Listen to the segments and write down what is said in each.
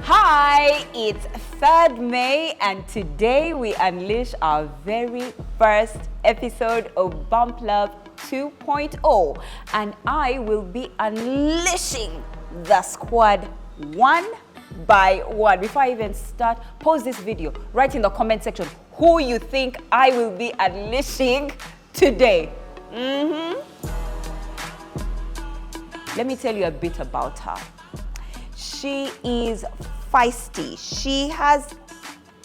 Hi, it's 3rd May and today we unleash our very first episode of Bump Love 2.0 and I will be unleashing the squad one by one. Before I even start, pause this video, write in the comment section who you think I will be unleashing today. Let me tell you a bit about her. She is feisty. She has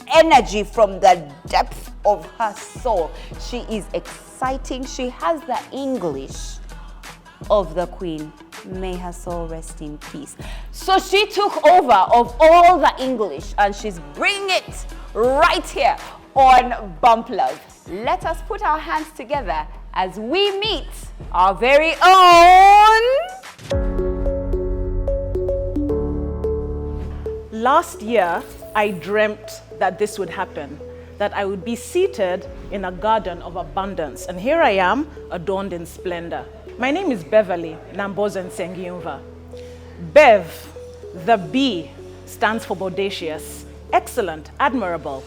energy from the depth of her soul. She is exciting. She has the English of the Queen. May her soul rest in peace. So she took over of all the English and she's bringing it right here on Bump Love. Let us put our hands together as we meet our very own. Last year, I dreamt that this would happen, that I would be seated in a garden of abundance. And here I am, adorned in splendor. My name is Beverley Nambozo Nsengiyunva. Bev, the B, stands for Bodacious, excellent, admirable.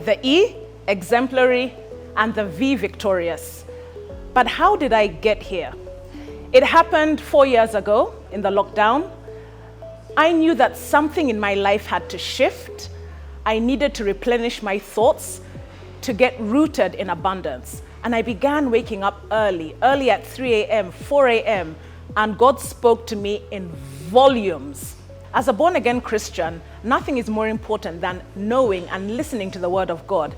The E, exemplary, and the V, victorious. But how did I get here? It happened 4 years ago in the lockdown. I knew that something in my life had to shift. I needed to replenish my thoughts to get rooted in abundance. And I began waking up early at 3 a.m., 4 a.m., and God spoke to me in volumes. As a born-again Christian, nothing is more important than knowing and listening to the word of God.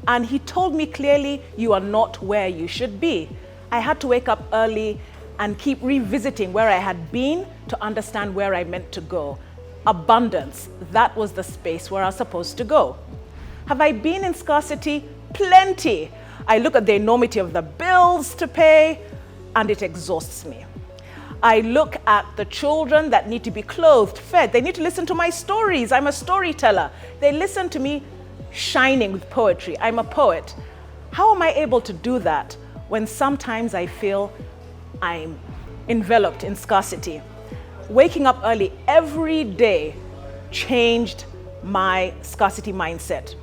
And he told me clearly, you are not where you should be. I had to wake up early and keep revisiting where I had been to understand where I meant to go. Abundance, that was the space where I was supposed to go. Have I been in scarcity? Plenty. I look at the enormity of the bills to pay and it exhausts me. I look at the children that need to be clothed, fed. They need to listen to my stories. I'm a storyteller. They listen to me shining with poetry. I'm a poet. How am I able to do that when sometimes I feel I'm enveloped in scarcity? Waking up early every day changed my scarcity mindset.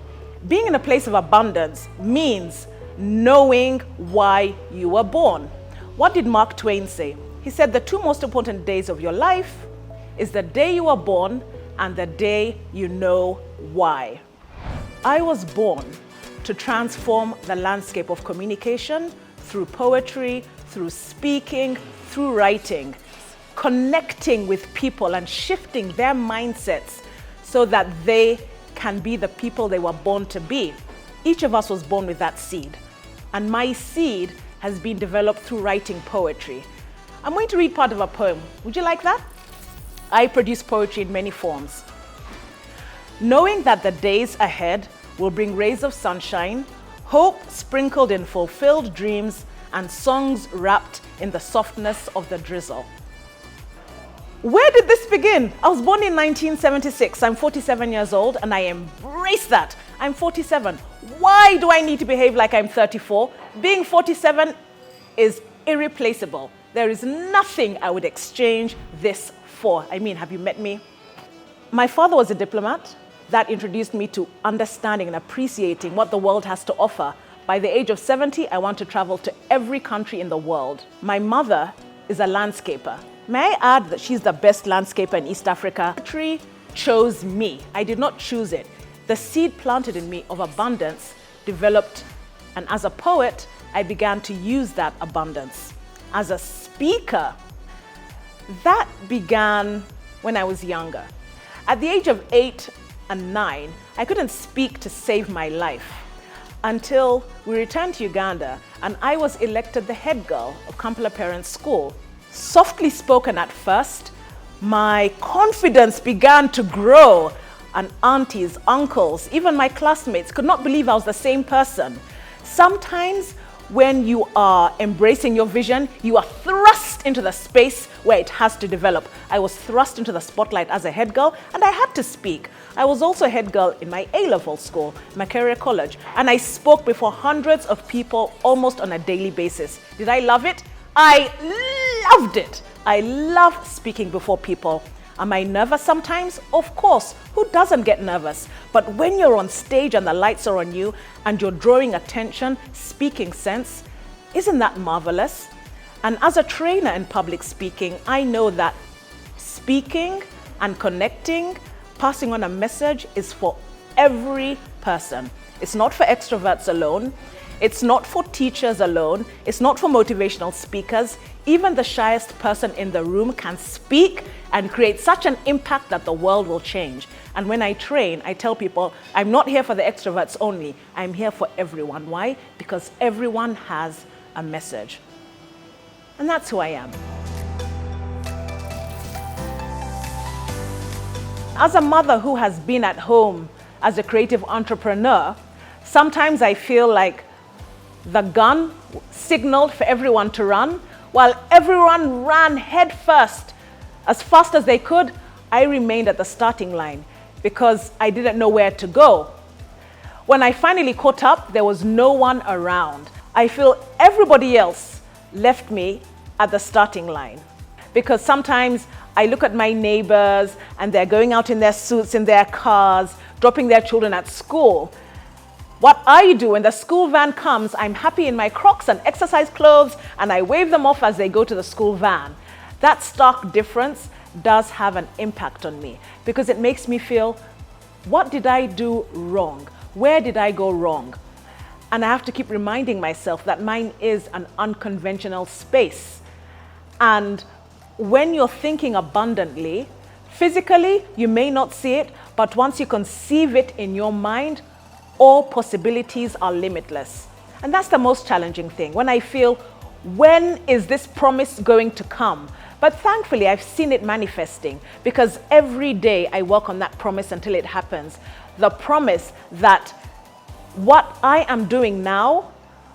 Being in a place of abundance means knowing why you were born. What did Mark Twain say? He said the two most important days of your life is the day you were born and the day you know why. I was born to transform the landscape of communication through poetry, through speaking, through writing, connecting with people and shifting their mindsets so that they can be the people they were born to be. Each of us was born with that seed. And my seed has been developed through writing poetry. I'm going to read part of a poem. Would you like that? I produce poetry in many forms. Knowing that the days ahead will bring rays of sunshine, hope sprinkled in fulfilled dreams, and songs wrapped in the softness of the drizzle. Where did this begin? I was born in 1976. I'm 47 years old and I embrace that. I'm 47. Why do I need to behave like I'm 34? Being 47 is irreplaceable. There is nothing I would exchange this for. I mean, have you met me? My father was a diplomat. That introduced me to understanding and appreciating what the world has to offer. By the age of 70, I want to travel to every country in the world. My mother is a landscaper. May I add that she's the best landscaper in East Africa? Poetry chose me. I did not choose it. The seed planted in me of abundance developed, and as a poet, I began to use that abundance. As a speaker, that began when I was younger. At the age of 8 and 9, I couldn't speak to save my life until we returned to Uganda and I was elected the head girl of Kampala Parents School. Softly spoken at first, my confidence began to grow and aunties, uncles, even my classmates could not believe I was the same person. Sometimes when you are embracing your vision, you are thrust into the space where it has to develop. I was thrust into the spotlight as a head girl and I had to speak. I was also a head girl in my A-level school, Makerere College, and I spoke before hundreds of people almost on a daily basis. Did I love it? I loved it. I love speaking before people. Am I nervous sometimes? Of course. Who doesn't get nervous? But when you're on stage and the lights are on you and you're drawing attention, speaking sense, isn't that marvelous? And as a trainer in public speaking, I know that speaking and connecting, passing on a message is for every person. It's not for extroverts alone. It's not for teachers alone. It's not for motivational speakers. Even the shyest person in the room can speak and create such an impact that the world will change. And when I train, I tell people, I'm not here for the extroverts only. I'm here for everyone. Why? Because everyone has a message. And that's who I am. As a mother who has been at home as a creative entrepreneur, sometimes I feel like the gun signaled for everyone to run. While everyone ran head first, as fast as they could, I remained at the starting line because I didn't know where to go. When I finally caught up, there was no one around. I feel everybody else left me at the starting line because sometimes I look at my neighbors and they're going out in their suits, in their cars, dropping their children at school. What I do when the school van comes, I'm happy in my Crocs and exercise clothes and I wave them off as they go to the school van. That stark difference does have an impact on me because it makes me feel, what did I do wrong? Where did I go wrong? And I have to keep reminding myself that mine is an unconventional space. And when you're thinking abundantly, physically, you may not see it, but once you conceive it in your mind, all possibilities are limitless. And that's the most challenging thing, when I feel, when is this promise going to come? But thankfully, I've seen it manifesting because every day I work on that promise until it happens. The promise that what I am doing now,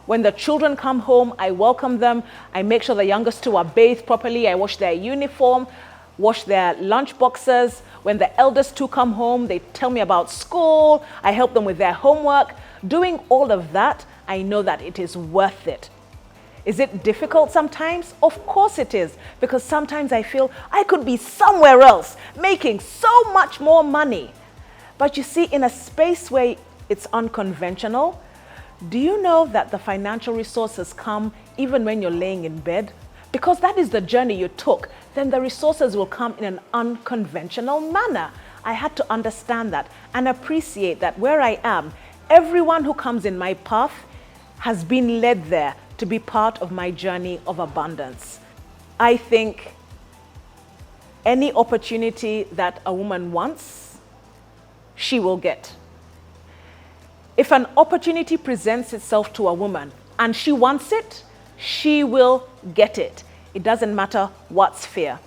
when the children come home, I welcome them. I make sure the youngest two are bathed properly. I wash their uniform, wash their lunch boxes. When the eldest two come home, they tell me about school. I help them with their homework. Doing all of that, I know that it is worth it. Is it difficult sometimes? Of course it is, because sometimes I feel I could be somewhere else, making so much more money. But you see, in a space where it's unconventional, do you know that the financial resources come even when you're laying in bed? Because that is the journey you took, then the resources will come in an unconventional manner. I had to understand that and appreciate that where I am, everyone who comes in my path has been led there to be part of my journey of abundance. I think any opportunity that a woman wants, she will get. If an opportunity presents itself to a woman and she wants it, she will get it. It doesn't matter what sphere.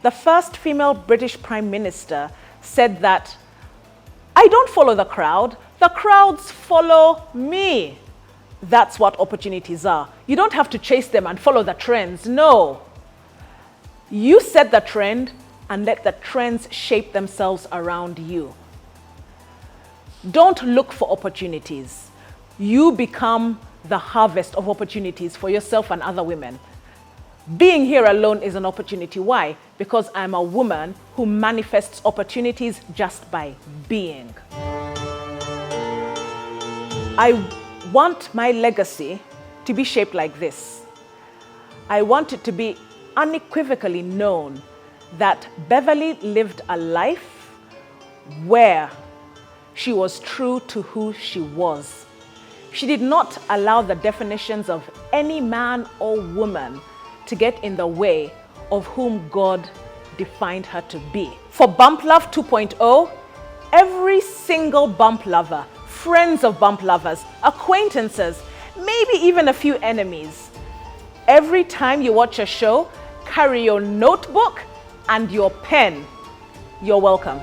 The first female British Prime Minister said that, I don't follow the crowds follow me. That's what opportunities are. You don't have to chase them and follow the trends, no. You set the trend and let the trends shape themselves around you. Don't look for opportunities. You become the harvest of opportunities for yourself and other women. Being here alone is an opportunity. Why? Because I'm a woman who manifests opportunities just by being. I want my legacy to be shaped like this. I want it to be unequivocally known that Beverley lived a life where she was true to who she was. She did not allow the definitions of any man or woman to get in the way of whom God defined her to be. For Bump Love 2.0, every single bump lover, friends of bump lovers, acquaintances, maybe even a few enemies, every time you watch a show, carry your notebook and your pen. You're welcome.